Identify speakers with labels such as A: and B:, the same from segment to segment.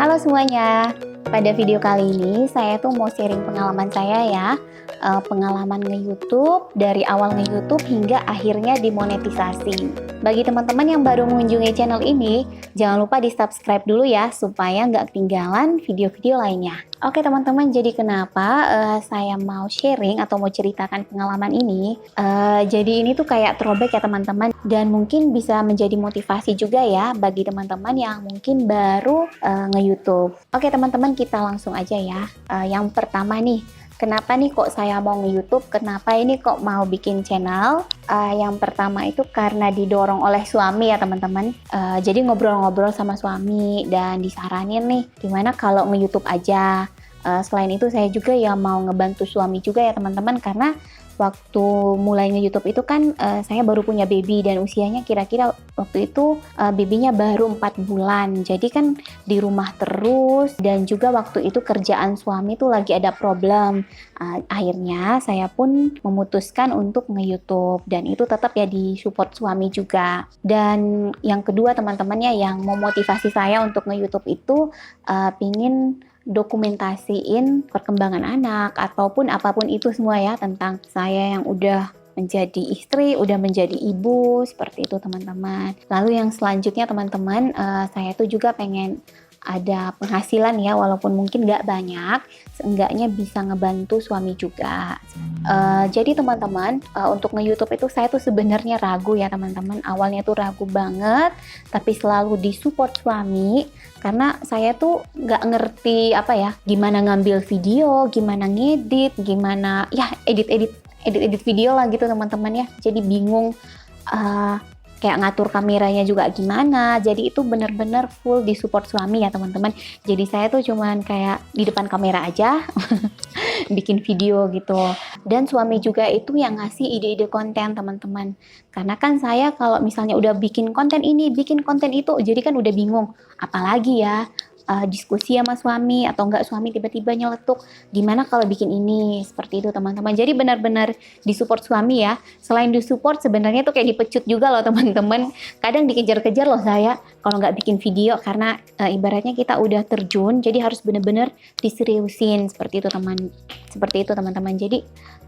A: Halo semuanya, pada video kali ini saya tuh mau sharing pengalaman saya ya. Pengalaman nge-YouTube, dari awal nge-YouTube hingga akhirnya dimonetisasi. Bagi teman-teman yang baru mengunjungi channel ini, jangan lupa di-subscribe dulu ya, supaya nggak ketinggalan video-video lainnya. Oke teman-teman, jadi kenapa saya mau sharing atau mau ceritakan pengalaman ini? Jadi ini tuh kayak throwback ya teman-teman, dan mungkin bisa menjadi motivasi juga ya bagi teman-teman yang mungkin baru nge-YouTube. Oke teman-teman, kita langsung aja ya. Yang pertama nih, kenapa nih kok saya mau nge-YouTube? Kenapa ini kok mau bikin channel? Yang pertama itu karena didorong oleh suami ya teman-teman. Jadi ngobrol-ngobrol sama suami dan disaranin nih, gimana kalau nge-YouTube aja. Selain itu saya juga ya mau ngebantu suami juga ya teman-teman, karena waktu mulai nge-YouTube itu kan saya baru punya baby dan usianya kira-kira waktu itu babynya baru 4 bulan. Jadi kan di rumah terus, dan juga waktu itu kerjaan suami tuh lagi ada problem. Akhirnya saya pun memutuskan untuk nge-YouTube, dan itu tetap ya disupport suami juga. Dan yang kedua teman-temannya yang memotivasi saya untuk nge-YouTube itu pingin dokumentasiin perkembangan anak ataupun apapun itu semua ya, tentang saya yang udah menjadi istri, udah menjadi ibu, seperti itu teman-teman. Lalu yang selanjutnya teman-teman, saya tuh juga pengen ada penghasilan ya, walaupun mungkin nggak banyak, seenggaknya bisa ngebantu suami juga. Jadi teman-teman, untuk nge-YouTube itu saya tuh sebenarnya ragu ya teman-teman. Awalnya tuh ragu banget, tapi selalu disupport suami, karena saya tuh nggak ngerti apa ya, gimana ngambil video, gimana ngedit, gimana ya edit video lah gitu teman-teman ya. Jadi bingung, kayak ngatur kameranya juga gimana. Jadi itu bener-bener full disupport suami ya teman-teman. Jadi saya tuh cuman kayak di depan kamera aja bikin video gitu. Dan suami juga itu yang ngasih ide-ide konten teman-teman. Karena kan saya kalau misalnya udah bikin konten ini, bikin konten itu, jadi kan udah bingung apalagi ya, diskusi sama suami atau enggak suami tiba-tiba nyeletuk, gimana kalau bikin ini, seperti itu teman-teman. Jadi benar-benar disupport suami ya. Selain disupport sebenarnya tuh kayak dipecut juga loh teman-teman. Kadang dikejar-kejar loh saya kalau nggak bikin video, karena ibaratnya kita udah terjun, jadi harus benar-benar diseriusin, seperti itu teman-teman. Jadi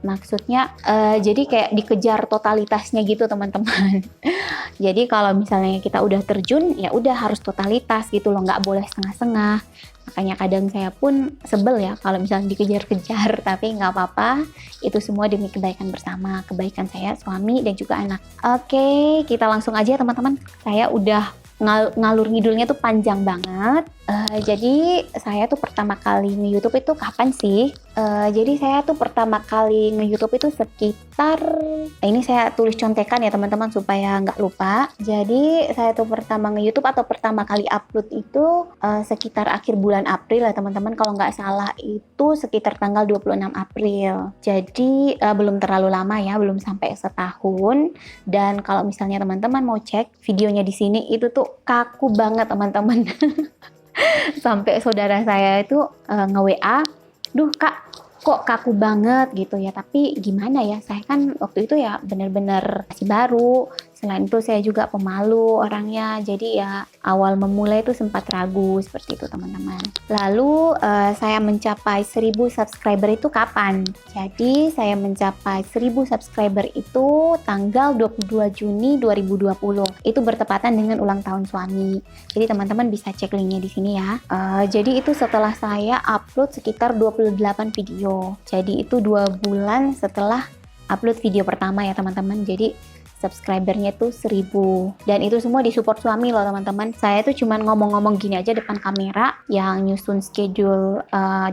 A: maksudnya jadi kayak dikejar totalitasnya gitu teman-teman. Jadi kalau misalnya kita udah terjun, ya udah harus totalitas gitu loh, nggak boleh setengah-setengah. Makanya kadang saya pun sebel ya kalau misalnya dikejar-kejar, tapi nggak apa-apa, itu semua demi kebaikan bersama, kebaikan saya, suami, dan juga anak. Oke, kita langsung aja teman-teman. Saya udah ngalur ngidulnya tuh panjang banget. Jadi saya tuh pertama kali nge-YouTube itu kapan sih? Jadi saya tuh pertama kali nge-YouTube itu sekitar, ini saya tulis contekan ya teman-teman supaya nggak lupa. Jadi saya tuh pertama nge-YouTube atau pertama kali upload itu sekitar akhir bulan April ya teman-teman. Kalau nggak salah itu sekitar tanggal 26 April. Jadi belum terlalu lama ya, belum sampai setahun. Dan kalau misalnya teman-teman mau cek videonya di sini, itu tuh kaku banget teman-teman. Sampai saudara saya itu nge-WA, "Duh Kak, kok kaku banget," gitu ya. Tapi gimana ya, saya kan waktu itu ya bener-bener masih baru. Selain itu saya juga pemalu orangnya, jadi ya awal memulai itu sempat ragu, seperti itu teman-teman. Lalu saya mencapai 1000 subscriber itu kapan? Jadi saya mencapai 1000 subscriber itu tanggal 22 Juni 2020. Itu bertepatan dengan ulang tahun suami. Jadi teman-teman bisa cek linknya di sini ya. Jadi itu setelah saya upload sekitar 28 video. Jadi itu 2 bulan setelah upload video pertama ya teman-teman. Jadi subscribernya tuh 1000, dan itu semua disupport suami loh teman-teman. Saya tuh cuman ngomong-ngomong gini aja depan kamera, yang nyusun schedule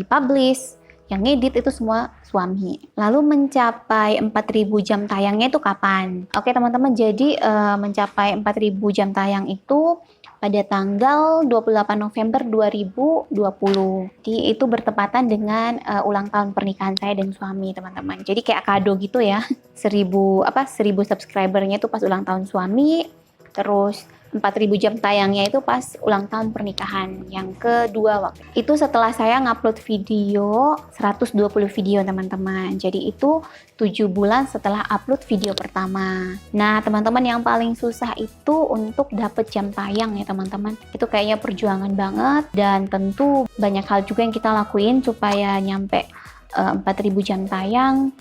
A: dipublish, yang ngedit itu semua suami. Lalu mencapai 4000 jam tayangnya itu kapan? Oke teman-teman, jadi mencapai 4000 jam tayang itu pada tanggal 28 November 2020. Jadi itu bertepatan dengan ulang tahun pernikahan saya dan suami teman-teman. Jadi kayak kado gitu ya. 1000 subscribernya itu pas ulang tahun suami. Terus 4.000 jam tayangnya itu pas ulang tahun pernikahan yang kedua waktu. Itu setelah saya ngupload video 120 video teman-teman. Jadi itu 7 bulan setelah upload video pertama. Nah teman-teman, yang paling susah itu untuk dapet jam tayang ya teman-teman. Itu kayaknya perjuangan banget, dan tentu banyak hal juga yang kita lakuin supaya nyampe 4.000 jam tayang.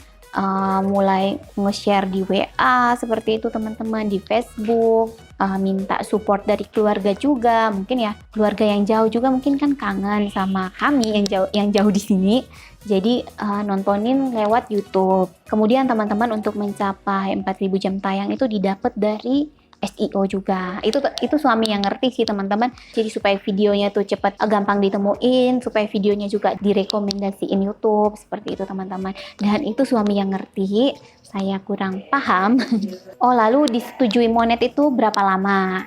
A: Mulai nge-share di WA seperti itu teman-teman, di Facebook, minta support dari keluarga juga, mungkin ya keluarga yang jauh juga mungkin kan kangen sama kami yang jauh di sini, jadi nontonin lewat YouTube. Kemudian teman-teman, untuk mencapai 4.000 jam tayang itu didapat dari SEO juga. Itu suami yang ngerti sih teman-teman. Jadi supaya videonya tuh cepat gampang ditemuin, supaya videonya juga direkomendasiin YouTube seperti itu teman-teman. Dan itu suami yang ngerti, saya kurang paham. Oh, lalu disetujui monet itu berapa lama?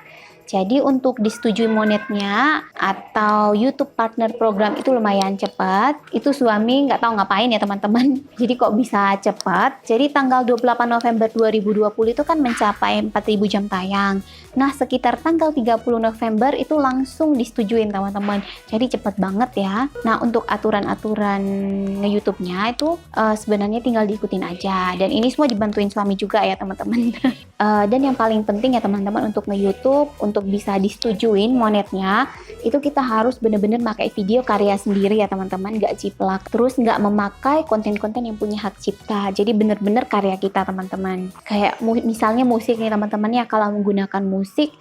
A: Jadi untuk disetujui monetnya atau YouTube Partner Program itu lumayan cepat. Itu suami nggak tahu ngapain ya teman-teman. Jadi kok bisa cepat? Jadi tanggal 28 November 2020 itu kan mencapai 4.000 jam tayang. Nah sekitar tanggal 30 November itu langsung disetujuin teman-teman. Jadi cepat banget ya. Nah untuk aturan-aturan nge-YouTube-nya itu sebenarnya tinggal diikutin aja. Dan ini semua dibantuin suami juga ya teman-teman. Dan yang paling penting ya teman-teman, untuk nge-YouTube, untuk bisa disetujuin monetnya, itu kita harus bener-bener pakai video karya sendiri ya teman-teman, nggak ciplak, terus nggak memakai konten-konten yang punya hak cipta. Jadi bener-bener karya kita teman-teman. Kayak misalnya musik nih teman-teman ya, kalau menggunakan musik,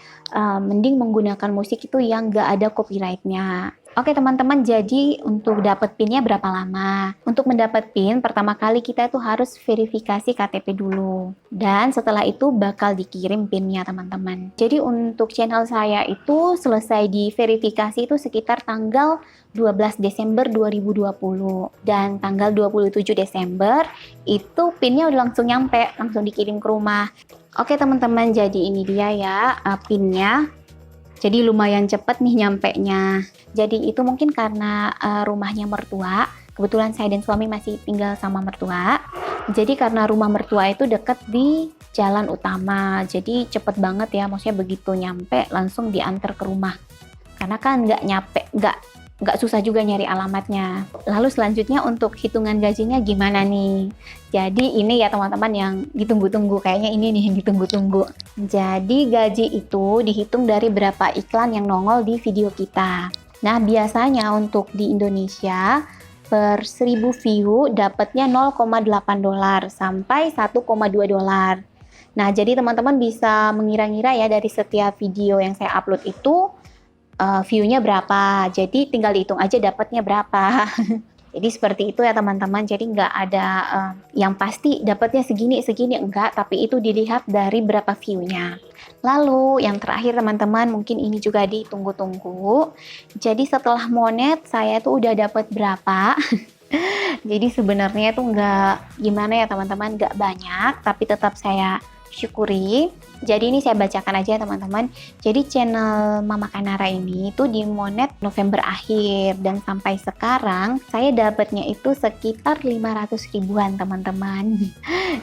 A: mending menggunakan musik itu yang nggak ada copyrightnya. Oke teman-teman, jadi untuk dapat PIN-nya berapa lama? Untuk mendapat PIN, pertama kali kita itu harus verifikasi KTP dulu. Dan setelah itu bakal dikirim PIN-nya teman-teman. Jadi untuk channel saya itu selesai diverifikasi itu sekitar tanggal 12 Desember 2020. Dan tanggal 27 Desember itu PIN-nya udah langsung nyampe, langsung dikirim ke rumah. Oke teman-teman, jadi ini dia ya PIN-nya. Jadi lumayan cepet nih nyampenya. Jadi itu mungkin karena rumahnya mertua. Kebetulan saya dan suami masih tinggal sama mertua. Jadi karena rumah mertua itu deket di jalan utama. Jadi cepet banget ya, maksudnya begitu nyampe langsung diantar ke rumah. Karena kan nggak susah juga nyari alamatnya. Lalu selanjutnya untuk hitungan gajinya gimana nih? Jadi ini ya teman-teman yang ditunggu-tunggu, kayaknya ini nih yang ditunggu-tunggu. Jadi gaji itu dihitung dari berapa iklan yang nongol di video kita. Nah biasanya untuk di Indonesia per 1000 view dapatnya $0,8 sampai $1,2. Nah jadi teman-teman bisa mengira-ngira ya dari setiap video yang saya upload itu view-nya berapa, jadi tinggal dihitung aja dapatnya berapa. Jadi seperti itu ya teman-teman, jadi nggak ada yang pasti dapatnya segini enggak, tapi itu dilihat dari berapa view-nya. Lalu yang terakhir teman-teman, mungkin ini juga ditunggu-tunggu. Jadi setelah monet saya tuh udah dapat berapa. Jadi sebenarnya tuh nggak gimana ya teman-teman, nggak banyak, tapi tetap saya syukuri. Jadi ini saya bacakan aja teman-teman. Jadi channel Mama Kanara ini itu di monet November akhir, dan sampai sekarang saya dapatnya itu sekitar 500 ribuan teman-teman.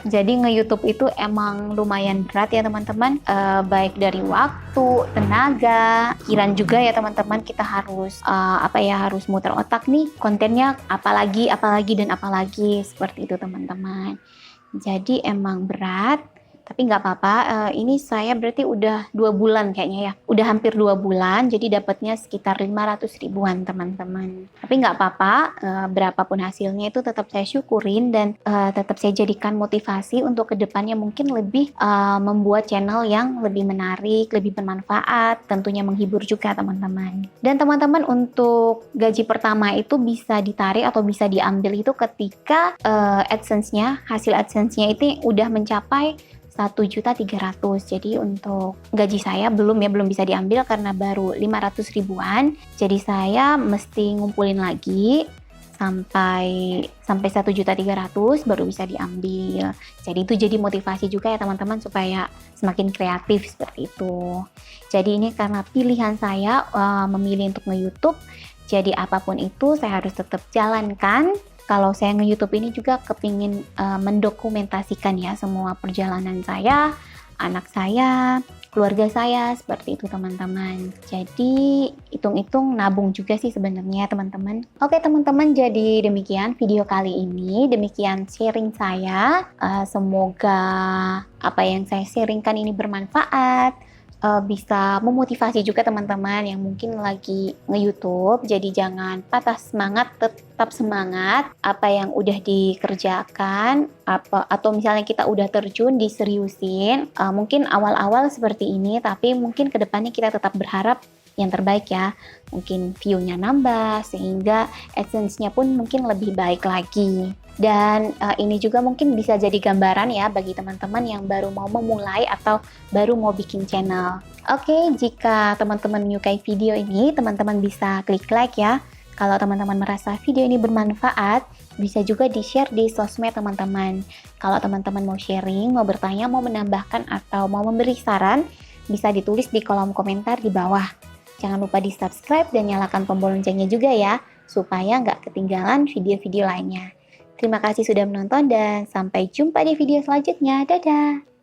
A: Jadi nge-YouTube itu emang lumayan berat ya teman-teman, baik dari waktu, tenaga, pikiran juga ya teman-teman. Kita harus harus muter otak nih, kontennya apalagi dan apalagi seperti itu teman-teman. Jadi emang berat. Tapi nggak apa-apa, ini saya berarti udah 2 bulan kayaknya ya. Udah hampir 2 bulan, jadi dapatnya sekitar 500 ribuan teman-teman. Tapi nggak apa-apa, berapapun hasilnya itu tetap saya syukurin, dan tetap saya jadikan motivasi untuk kedepannya mungkin lebih membuat channel yang lebih menarik, lebih bermanfaat, tentunya menghibur juga teman-teman. Dan teman-teman, untuk gaji pertama itu bisa ditarik atau bisa diambil itu ketika AdSense-nya, hasil AdSense-nya itu udah mencapai 1.300.000. Jadi untuk gaji saya belum bisa diambil karena baru 500 ribuan. Jadi saya mesti ngumpulin lagi sampai 1.300.000 baru bisa diambil. Jadi itu jadi motivasi juga ya teman-teman, supaya semakin kreatif seperti itu. Jadi ini karena pilihan saya memilih untuk nge-YouTube. Jadi apapun itu saya harus tetap jalankan. Kalau saya nge-YouTube ini juga kepingin mendokumentasikan ya semua perjalanan saya, anak saya, keluarga saya, seperti itu teman-teman. Jadi hitung-hitung nabung juga sih sebenarnya teman-teman. Oke teman-teman, jadi demikian video kali ini, demikian sharing saya. Semoga apa yang saya sharingkan ini bermanfaat, bisa memotivasi juga teman-teman yang mungkin lagi nge-YouTube. Jadi jangan patah semangat, tetap semangat apa yang udah dikerjakan, atau misalnya kita udah terjun diseriusin. Mungkin awal-awal seperti ini, tapi mungkin kedepannya kita tetap berharap yang terbaik ya. Mungkin view-nya nambah sehingga AdSense-nya pun mungkin lebih baik lagi. Dan ini juga mungkin bisa jadi gambaran ya bagi teman-teman yang baru mau memulai atau baru mau bikin channel. Oke, jika teman-teman menyukai video ini, teman-teman bisa klik like ya. Kalau teman-teman merasa video ini bermanfaat, bisa juga di-share di sosmed teman-teman. Kalau teman-teman mau sharing, mau bertanya, mau menambahkan, atau mau memberi saran, bisa ditulis di kolom komentar di bawah. Jangan lupa di-subscribe dan nyalakan tombol loncengnya juga ya, supaya nggak ketinggalan video-video lainnya. Terima kasih sudah menonton dan sampai jumpa di video selanjutnya. Dadah!